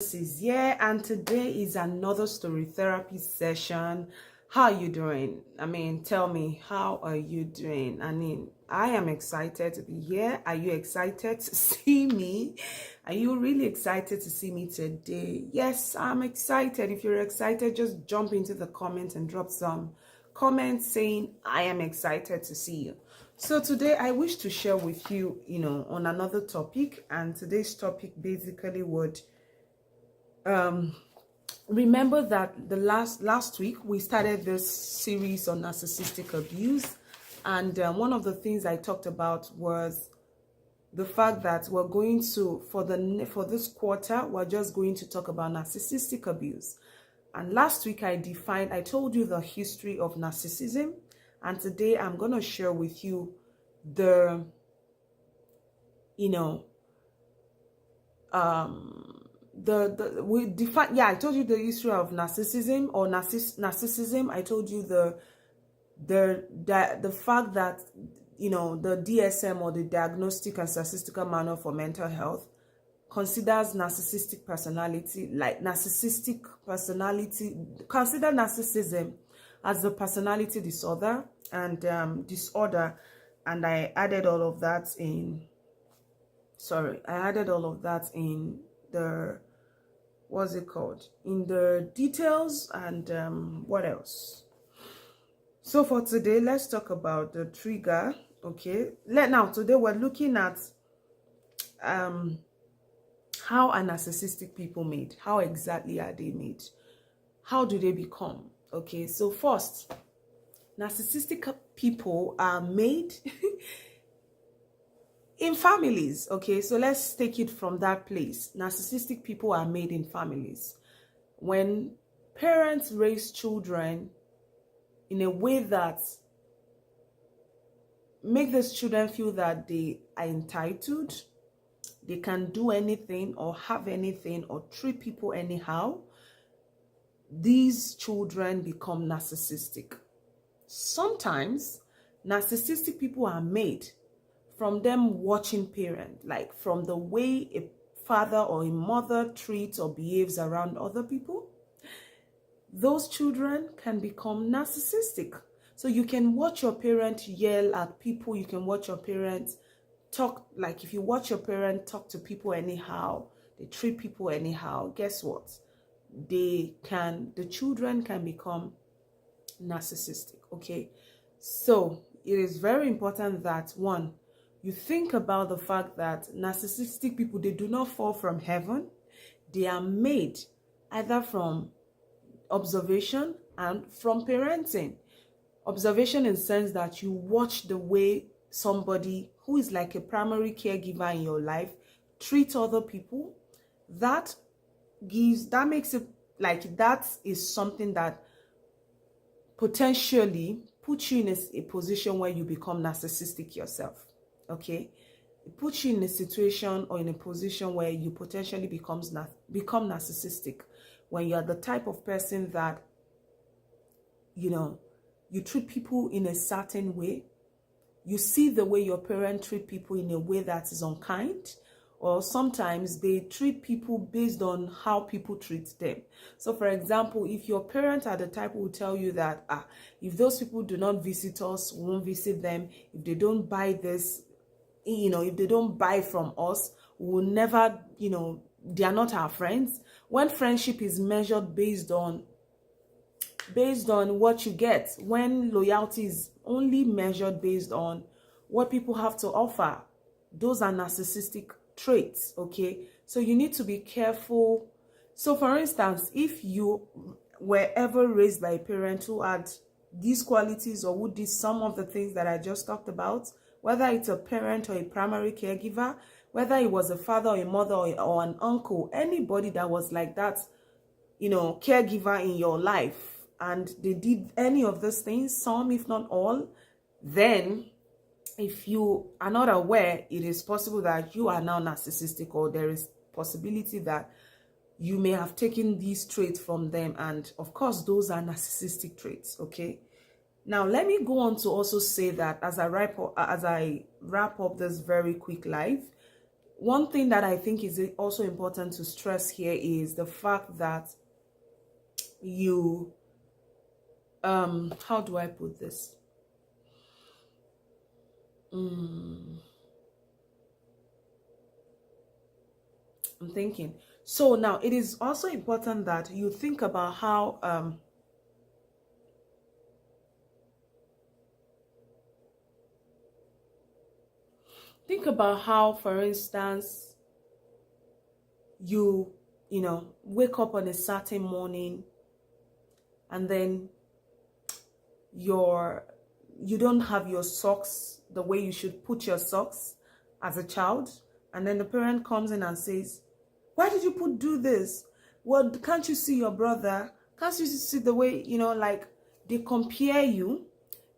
This is and today is another story therapy session. How are you doing? Tell me, how are you doing? I am excited to be here. Are you excited to see me? Are you really excited to see me today? Yes, I'm excited. If you're excited, just jump into the comments and drop some comments saying I am excited to see you. So today I wish to share with you, on another topic, and today's topic basically would remember that the last week we started this series on narcissistic abuse, and one of the things I talked about was the fact that we're going to for this quarter we're just going to talk about narcissistic abuse. And last week I told you the history of narcissism, and today I'm going to share with you the I told you the history of narcissism or narcissism. I told you the fact that the DSM, or the Diagnostic and Statistical Manual for Mental Health, considers narcissistic personality consider narcissism as a personality disorder, and I added all of that in the in the details. And what else? So for today, let's talk about the trigger. Okay, today we're looking at how are narcissistic people made? How exactly are they made? How do they become? Okay, so first, narcissistic people are made in families. Okay, so let's take it from that place. Narcissistic people are made in families. When parents raise children in a way that make those children feel that they are entitled, they can do anything or have anything or treat people anyhow, these children become narcissistic. Sometimes narcissistic people are made from them watching parents, like from the way a father or a mother treats or behaves around other people. Those children can become narcissistic. So you can watch your parent yell at people. You can watch your parents talk, like if you watch your parent talk to people anyhow, they treat people anyhow, guess what? The children can become narcissistic. Okay, so it is very important that one, you think about the fact that narcissistic people, they do not fall from heaven. They are made either from observation and from parenting. Observation in the sense that you watch the way somebody who is like a primary caregiver in your life treat other people. That makes it like that is something that potentially puts you in a position where you become narcissistic yourself. Okay, it puts you in a situation or in a position where you potentially become narcissistic, when you are the type of person that you treat people in a certain way. You see the way your parents treat people in a way that is unkind, or sometimes they treat people based on how people treat them. So for example, if your parents are the type who will tell you that if those people do not visit us, we won't visit them. If they don't buy this, if they don't buy from us, we will never, they are not our friends. When friendship is measured based on what you get, when loyalty is only measured based on what people have to offer, those are narcissistic traits. Okay, so you need to be careful. So for instance, if you were ever raised by a parent who had these qualities or who did some of the things that I just talked about, whether it's a parent or a primary caregiver, whether it was a father or a mother or an uncle, anybody that was like that, caregiver in your life, and they did any of those things, some if not all, then if you are not aware, it is possible that you are now narcissistic, or there is possibility that you may have taken these traits from them, and of course those are narcissistic traits. Okay, now let me go on to also say that as I wrap up this very quick live, one thing that I think is also important to stress here is the fact that you, how do I put this? I'm thinking. So now it is also important that you think about how, for instance, you wake up on a certain morning, and then you don't have your socks the way you should put your socks as a child, and then the parent comes in and says, why did you do this? Well, can't you see your brother? Can't you see the way, like, they compare you?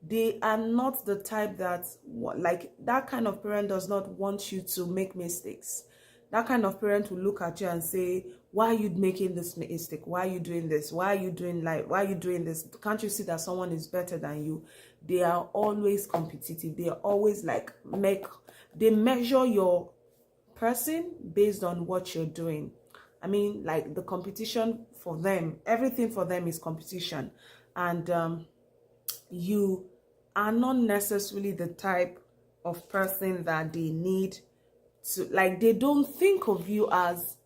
They are not the type that, like, that kind of parent does not want you to make mistakes. That kind of parent will look at you and say, why are you making this mistake? Why are you doing this? Why are you doing this? Can't you see that someone is better than you? They are always competitive. They are always like, they measure your person based on what you're doing. I mean, like, the competition for them, everything for them is competition. And you are not necessarily the type of person that they need to, like, they don't think of you as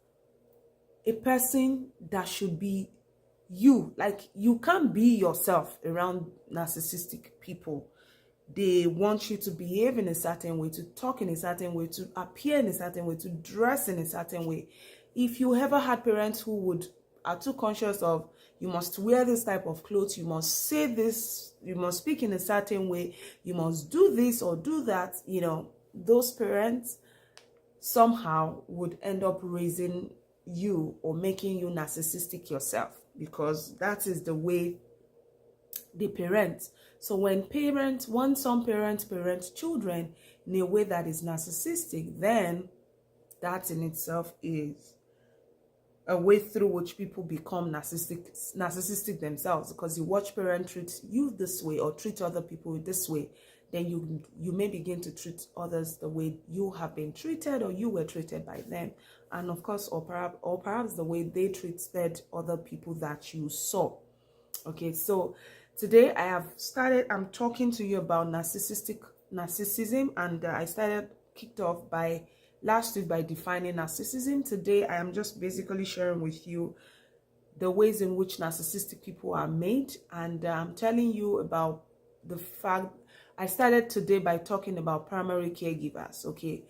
a person that should be you. Like, you can't be yourself around narcissistic people. They want you to behave in a certain way, to talk in a certain way, to appear in a certain way, to dress in a certain way. If you ever had parents who are too conscious of, you must wear this type of clothes, you must say this, you must speak in a certain way, you must do this or do that, those parents somehow would end up raising you or making you narcissistic yourself, because that is the way they parent. So when some parents parent children in a way that is narcissistic, then that in itself is a way through which people become narcissistic themselves, because you watch parents treat you this way or treat other people this way, then you may begin to treat others the way you have been treated or you were treated by them, and of course, or perhaps the way they treated other people that you saw. Okay, so today I'm talking to you about narcissism, and I kicked off last week by defining narcissism. Today I am just basically sharing with you the ways in which narcissistic people are made, and I'm telling you about the fact. I started today by talking about primary caregivers. Okay,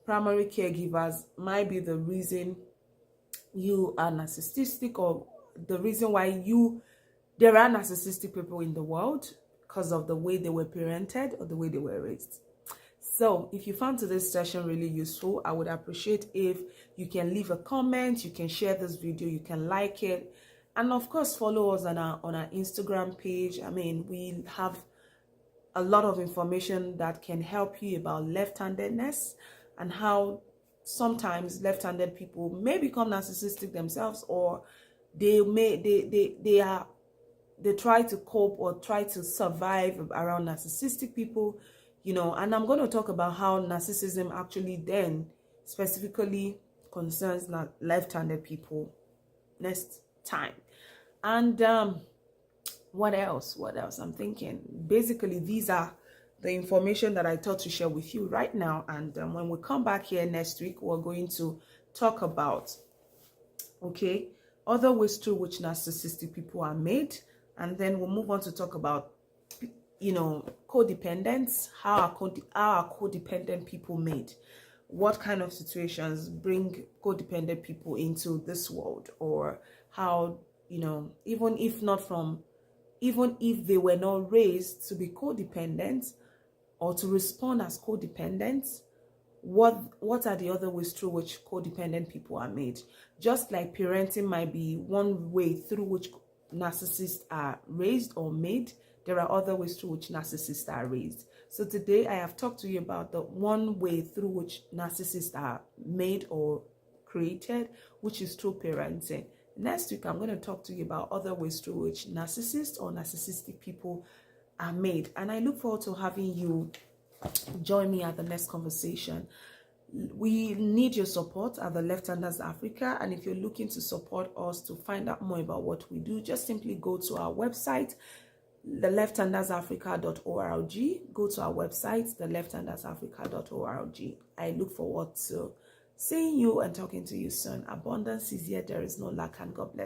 primary caregivers might be the reason you are narcissistic, or the reason why there are narcissistic people in the world, because of the way they were parented or the way they were raised. So if you found today's session really useful, I would appreciate if you can leave a comment, you can share this video, you can like it, and of course follow us on our Instagram page. I mean, we have a lot of information that can help you about left-handedness and how sometimes left-handed people may become narcissistic themselves, or they try to cope or try to survive around narcissistic people, and I'm going to talk about how narcissism actually then specifically concerns left-handed people next time. And what else I'm thinking, basically these are the information that I thought to share with you right now, and when we come back here next week, we're going to talk about other ways through which narcissistic people are made, and then we'll move on to talk about codependence. How are codependent people made? What kind of situations bring codependent people into this world? Or how, even if they were not raised to be codependent or to respond as codependent, what are the other ways through which codependent people are made? Just like parenting might be one way through which narcissists are raised or made, there are other ways through which narcissists are raised. So today I have talked to you about the one way through which narcissists are made or created, which is through parenting. Next week, I'm going to talk to you about other ways through which narcissists or narcissistic people are made. And I look forward to having you join me at the next conversation. We need your support at the Left-Handers Africa, and if you're looking to support us to find out more about what we do, just simply go to our website, thelefthandersafrica.org. Go to our website, thelefthandersafrica.org. I look forward to seeing you and talking to you soon. Abundance is here, there is no lack, and God bless.